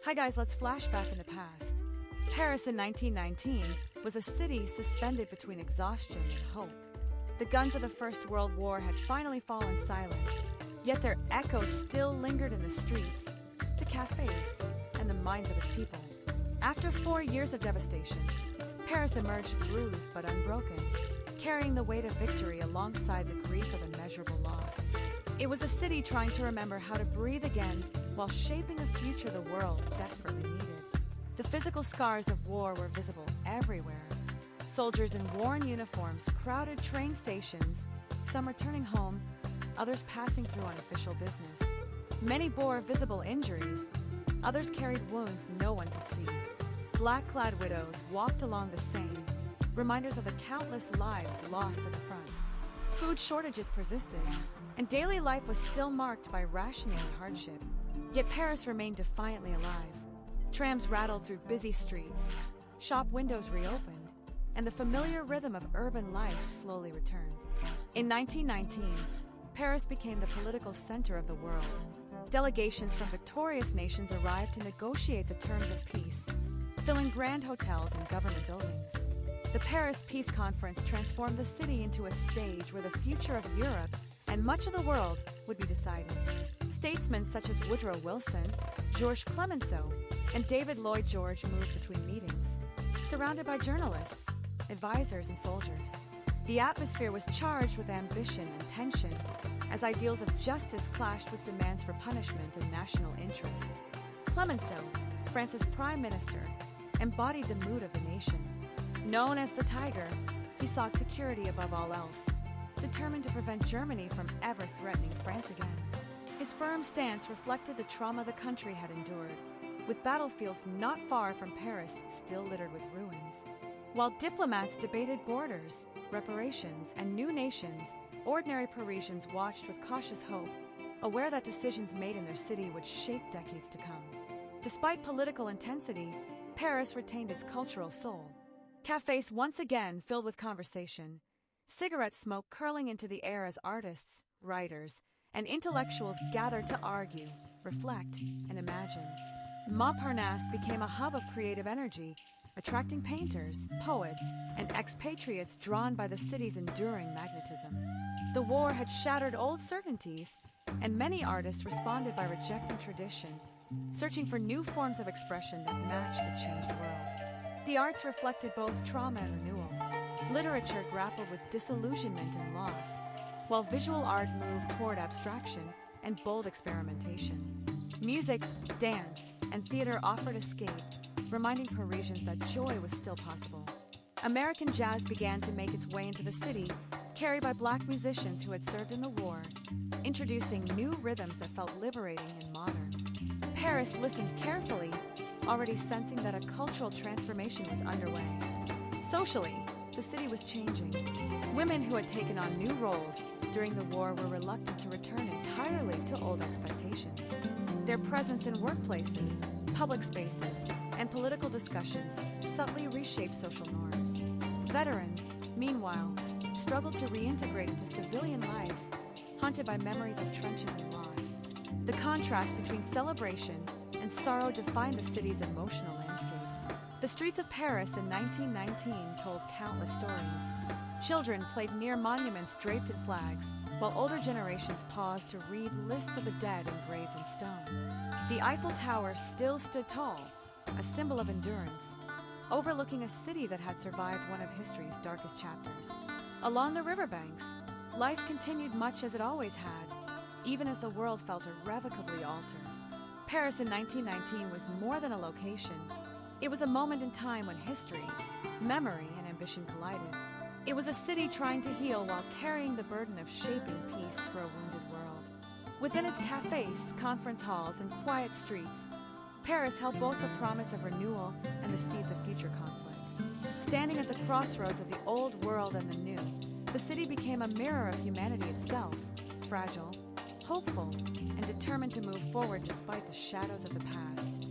Hi guys, let's flash back in the past. Paris in 1919 was a city suspended between exhaustion and hope. The guns of the First World War had finally fallen silent, yet their echoes still lingered in the streets, the cafés, and the minds of its people. After 4 years of devastation, Paris emerged bruised but unbroken, carrying the weight of victory alongside the grief of immeasurable loss. It was a city trying to remember how to breathe again while shaping a future the world desperately needed. The physical scars of war were visible everywhere. Soldiers in worn uniforms crowded train stations, some returning home, others passing through on official business. Many bore visible injuries, others carried wounds no one could see. Black-clad widows walked along the Seine, reminders of the countless lives lost at the front. Food shortages persisted, and daily life was still marked by rationing and hardship. Yet Paris remained defiantly alive. Trams rattled through busy streets, shop windows reopened, and the familiar rhythm of urban life slowly returned. In 1919, Paris became the political center of the world. Delegations from victorious nations arrived to negotiate the terms of peace, filling grand hotels and government buildings. The Paris Peace Conference transformed the city into a stage where the future of Europe and much of the world would be decided. Statesmen such as Woodrow Wilson, Georges Clemenceau, and David Lloyd George moved between meetings, surrounded by journalists, advisors, and soldiers. The atmosphere was charged with ambition and tension, as ideals of justice clashed with demands for punishment and national interest. Clemenceau, France's prime minister, embodied the mood of the nation. Known as the Tiger, he sought security above all else, determined to prevent Germany from ever threatening France again. His firm stance reflected the trauma the country had endured, with battlefields not far from Paris still littered with ruins. While diplomats debated borders, reparations, and new nations, ordinary Parisians watched with cautious hope, aware that decisions made in their city would shape decades to come. Despite political intensity, Paris retained its cultural soul. Cafés once again filled with conversation, cigarette smoke curling into the air as artists, writers, and intellectuals gathered to argue, reflect, and imagine. Montparnasse became a hub of creative energy, attracting painters, poets, and expatriates drawn by the city's enduring magnetism. The war had shattered old certainties, and many artists responded by rejecting tradition, searching for new forms of expression that matched a changed world. The arts reflected both trauma and renewal. Literature grappled with disillusionment and loss, while visual art moved toward abstraction and bold experimentation. Music, dance, and theater offered escape, reminding Parisians that joy was still possible. American jazz began to make its way into the city, carried by black musicians who had served in the war, introducing new rhythms that felt liberating and modern. Paris listened carefully, already sensing that a cultural transformation was underway. Socially, the city was changing. Women who had taken on new roles during the war were reluctant to return entirely to old expectations. Their presence in workplaces, public spaces, and political discussions subtly reshaped social norms. Veterans, meanwhile, struggled to reintegrate into civilian life, haunted by memories of trenches and loss. The contrast between celebration and sorrow defined the city's emotional landscape. The streets of Paris in 1919 told countless stories. Children played near monuments draped in flags, while older generations paused to read lists of the dead engraved in stone. The Eiffel Tower still stood tall, a symbol of endurance, overlooking a city that had survived one of history's darkest chapters. Along the riverbanks, life continued much as it always had, even as the world felt irrevocably altered. Paris in 1919 was more than a location. It was a moment in time when history, memory, and ambition collided. It was a city trying to heal while carrying the burden of shaping peace for a wounded world. Within its cafés, conference halls, and quiet streets, Paris held both the promise of renewal and the seeds of future conflict. Standing at the crossroads of the old world and the new, the city became a mirror of humanity itself, fragile, hopeful, and determined to move forward despite the shadows of the past.